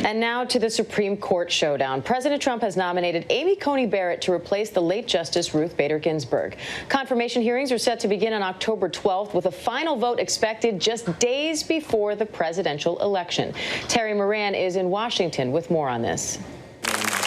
And now to the Supreme Court showdown. President Trump has nominated Amy Coney Barrett to replace the late Justice Ruth Bader Ginsburg. Confirmation hearings are set to begin on October 12th, with a final vote expected just days before the presidential election. Terry Moran is in Washington with more on this.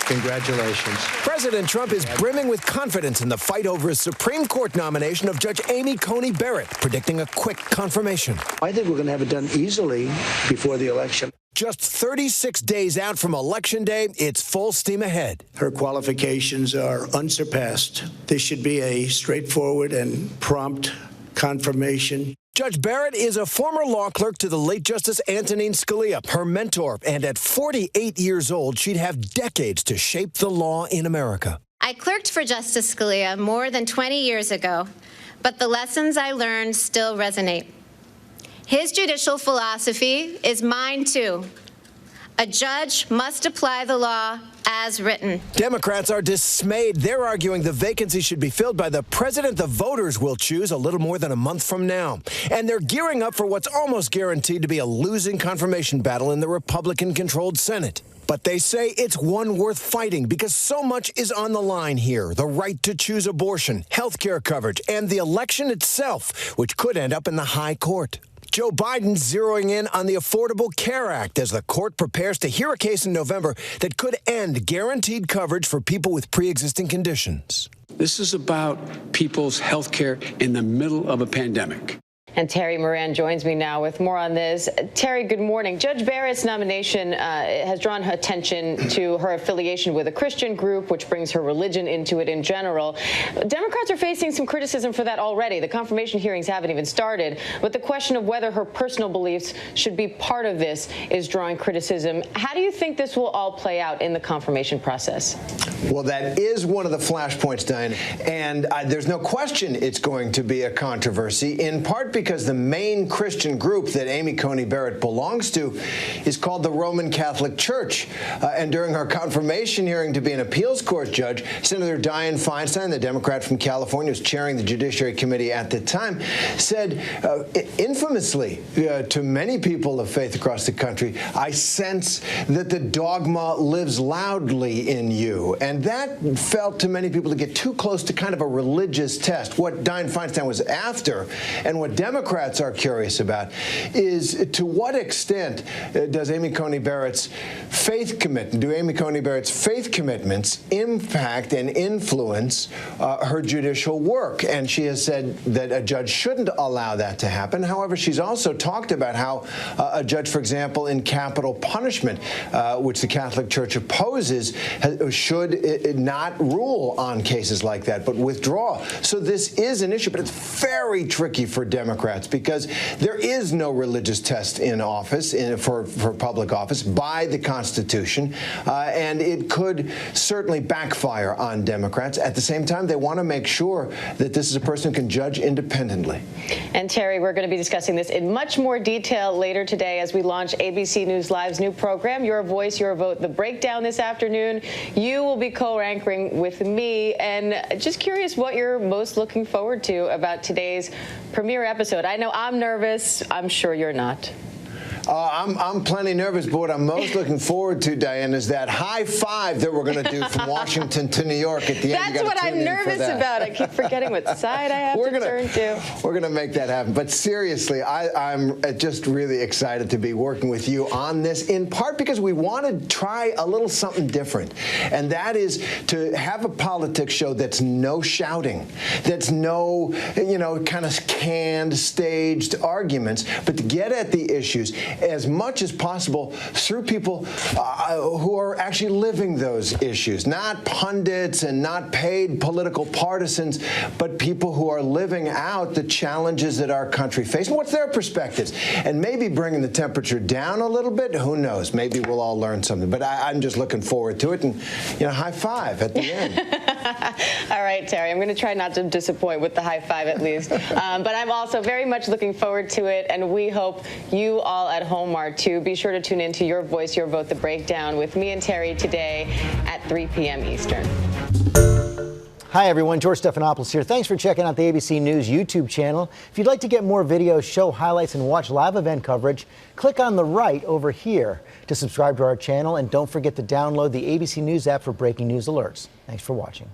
Congratulations. President Trump is brimming with confidence in the fight over his Supreme Court nomination of Judge Amy Coney Barrett, predicting a quick confirmation. I think we're going to have it done easily before the election. Just 36 days out from Election Day, it's full steam ahead. Her qualifications are unsurpassed. This should be a straightforward and prompt confirmation. Judge Barrett is a former law clerk to the late Justice Antonin Scalia, her mentor, and at 48 years old, she'd have decades to shape the law in America. I clerked for Justice Scalia more than 20 years ago, but the lessons I learned still resonate. His judicial philosophy is mine, too. A judge must apply the law as written. Democrats are dismayed. They're arguing the vacancy should be filled by the president the voters will choose a little more than a month from now. And they're gearing up for what's almost guaranteed to be a losing confirmation battle in the Republican-controlled Senate. But they say it's one worth fighting because so much is on the line here. The right to choose abortion, health care coverage, and the election itself, which could end up in the high court. Joe Biden zeroing in on the Affordable Care Act as the court prepares to hear a case in November that could end guaranteed coverage for people with pre-existing conditions. This is about people's health care in the middle of a pandemic. And Terry Moran joins me now with more on this. Terry, good morning. Judge Barrett's nomination has drawn attention to her affiliation with a Christian group, which brings her religion into it in general. Democrats are facing some criticism for that already. The confirmation hearings haven't even started, but the question of whether her personal beliefs should be part of this is drawing criticism. How do you think this will all play out in the confirmation process? Well, that is one of the flashpoints, Diane, and there's no question it's going to be a controversy, in part because the main Christian group that Amy Coney Barrett belongs to is called the Roman Catholic Church. And during her confirmation hearing to be an appeals court judge, Senator Dianne Feinstein, the Democrat from California, who's chairing the Judiciary Committee at the time, said infamously to many people of faith across the country, "I sense that the dogma lives loudly in you." And that felt to many people to get too close to kind of a religious test. What Dianne Feinstein was after, and what Democrats are curious about, is to what extent does Amy Coney Barrett's faith commitment, do Amy Coney Barrett's faith commitments impact and influence her judicial work? And she has said that a judge shouldn't allow that to happen. However, she's also talked about how a judge, for example, in capital punishment, which the Catholic Church opposes, should not rule on cases like that, but withdraw. So this is an issue, but it's very tricky for Democrats because there is no religious test in office, for public office, by the Constitution, and it could certainly backfire on Democrats. At the same time, they want to make sure that this is a person who can judge independently. And Terry, we're going to be discussing this in much more detail later today as we launch ABC News Live's new program, Your Voice, Your Vote, The Breakdown, this afternoon. You will be co-anchoring with me, and just curious what you're most looking forward to about today's premiere episode. I know I'm nervous. I'm sure you're not. I'm plenty nervous, but what I'm most looking forward to, Diane, is that high five that we're going to do from Washington to New York at the end. That's what I'm nervous about. I keep forgetting what side I have to turn to. We're going to make that happen. But seriously, I'm just really excited to be working with you on this, in part because we want to try a little something different. And that is to have a politics show that's no shouting, that's no, kind of canned, staged arguments, but to get at the issues as much as possible through people who are actually living those issues, not pundits and not paid political partisans, but people who are living out the challenges that our country faces and what's their perspectives. And maybe bringing the temperature down a little bit, who knows? Maybe we'll all learn something. But I'm just looking forward to it, and high five at the end. All right, Terry, I'm going to try not to disappoint with the high five at least. But I'm also very much looking forward to it, and we hope you all at home are too. Be sure to tune in to Your Voice, Your Vote, The Breakdown with me and Terry today at 3 p.m. Eastern. Hi, everyone. George Stephanopoulos here. Thanks for checking out the ABC News YouTube channel. If you'd like to get more videos, show highlights, and watch live event coverage, click on the right over here to subscribe to our channel. And don't forget to download the ABC News app for breaking news alerts. Thanks for watching.